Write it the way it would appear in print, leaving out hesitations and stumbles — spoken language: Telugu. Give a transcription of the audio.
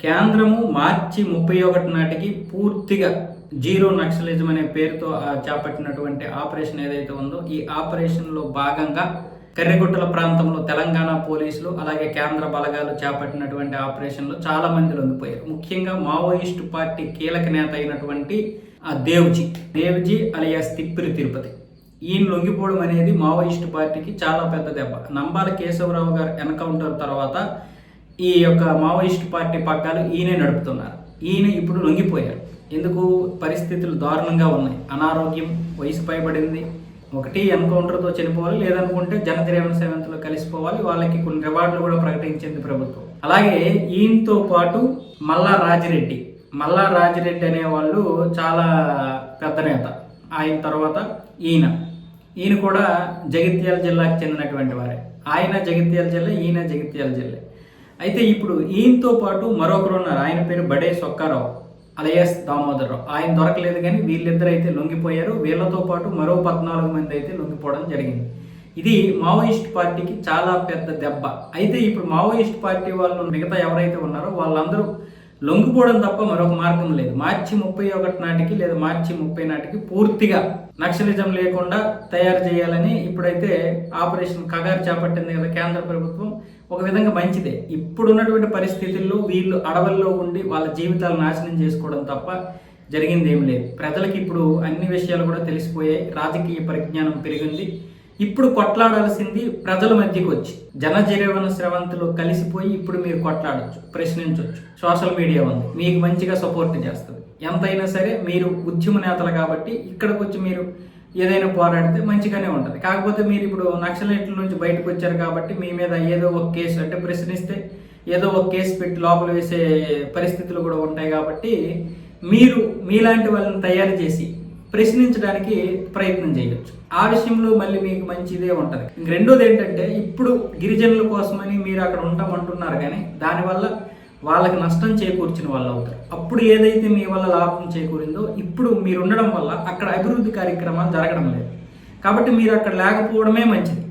కేంద్రము మార్చి 31 నాటికి పూర్తిగా జీరో నక్సలిజం అనే పేరుతో చేపట్టినటువంటి ఆపరేషన్ ఏదైతే ఉందో ఈ ఆపరేషన్లో భాగంగా కర్రెగుట్టల ప్రాంతంలో తెలంగాణ పోలీసులు అలాగే కేంద్ర బలగాలు చేపట్టినటువంటి ఆపరేషన్లో చాలా మంది లొంగిపోయారు. ముఖ్యంగా మావోయిస్టు పార్టీ కీలక నేత అయినటువంటి దేవ్జీ అలియాస్ తిప్పిరి తిరుపతి, ఈయన లొంగిపోవడం అనేది మావోయిస్టు పార్టీకి చాలా పెద్ద దెబ్బ. నంబాల కేశవరావు గారు ఎన్కౌంటర్ తర్వాత ఈ యొక్క మావోయిస్టు పార్టీ పగ్గాలు ఈయనే నడుపుతున్నారు. ఈయన ఇప్పుడు లొంగిపోయారు. ఎందుకు? పరిస్థితులు దారుణంగా ఉన్నాయి. అనారోగ్యం, వయసు పైబడింది, ఒకటి ఎన్కౌంటర్తో చనిపోవాలి, లేదనుకుంటే జనజీవన సేవంతో కలిసిపోవాలి. వాళ్ళకి కొన్ని రివార్డులు కూడా ప్రకటించింది ప్రభుత్వం. అలాగే ఈయనతో పాటు మల్లా రాజిరెడ్డి అనేవాళ్ళు చాలా పెద్ద నేత. ఆయన తర్వాత ఈయన కూడా జగిత్యాల జిల్లాకి చెందినటువంటి వారే. ఆయన జగిత్యాల జిల్లా, ఈయన జగిత్యాల జిల్లా. అయితే ఇప్పుడు ఈయనతో పాటు మరొకరు ఉన్నారు. ఆయన పేరు బడే సొక్కారావు అలియాస్ దామోదరరావు. ఆయన దొరకలేదు, కానీ వీళ్ళిద్దరు అయితే లొంగిపోయారు. వీళ్ళతో పాటు మరో 14 మంది అయితే లొంగిపోవడం జరిగింది. ఇది మావోయిస్ట్ పార్టీకి చాలా పెద్ద దెబ్బ. అయితే ఇప్పుడు మావోయిస్ట్ పార్టీ వాళ్ళు మిగతా ఎవరైతే ఉన్నారో వాళ్ళందరూ లొంగిపోవడం తప్ప మరొక మార్గం లేదు. మార్చి 31 నాటికి లేదా మార్చి 30 నాటికి పూర్తిగా నక్సలిజం లేకుండా తయారు చేయాలని ఇప్పుడైతే ఆపరేషన్ కగారు చేపట్టింది కదా కేంద్ర ప్రభుత్వం. ఒక విధంగా మంచిదే. ఇప్పుడున్నటువంటి పరిస్థితుల్లో వీళ్ళు అడవుల్లో ఉండి వాళ్ళ జీవితాలు నాశనం చేసుకోవడం తప్ప జరిగింది ఏం లేదు. ప్రజలకు ఇప్పుడు అన్ని విషయాలు కూడా తెలిసిపోయాయి. రాజకీయ పరిజ్ఞానం పెరిగింది. ఇప్పుడు కొట్లాడాల్సింది ప్రజల మధ్యకి వచ్చి జనజీవన స్రవంతిలో కలిసిపోయి ఇప్పుడు మీరు కొట్లాడచ్చు, ప్రశ్నించవచ్చు. సోషల్ మీడియా ఉంది, మీకు మంచిగా సపోర్ట్ చేస్తుంది. ఎంతైనా సరే మీరు ఉద్యమ నేతలు కాబట్టి ఇక్కడికి వచ్చి మీరు ఏదైనా పోరాడితే మంచిగానే ఉంటుంది. కాకపోతే మీరు ఇప్పుడు నక్సలైట్ల నుంచి బయటకు వచ్చారు కాబట్టి మీ మీద ఏదో ఒక కేసు, అంటే ప్రశ్నిస్తే ఏదో ఒక కేసు పెట్టి లోపల వేసే పరిస్థితులు కూడా ఉంటాయి. కాబట్టి మీరు మీలాంటి వాళ్ళని తయారు చేసి ప్రశ్నించడానికి ప్రయత్నం చేయవచ్చు. ఆ విషయంలో మళ్ళీ మీకు మంచిదే ఉంటుంది. రెండోది ఏంటంటే, ఇప్పుడు గిరిజనుల కోసమని మీరు అక్కడ ఉంటామంటున్నారు, కానీ దానివల్ల వాళ్ళకి నష్టం చేకూర్చిన వాళ్ళు అవుతారు. అప్పుడు ఏదైతే మీ వల్ల లాభం చేకూరిందో ఇప్పుడు మీరు ఉండడం వల్ల అక్కడ అభివృద్ధి కార్యక్రమాలు జరగడం లేదు. కాబట్టి మీరు అక్కడ లేకపోవడమే మంచిది.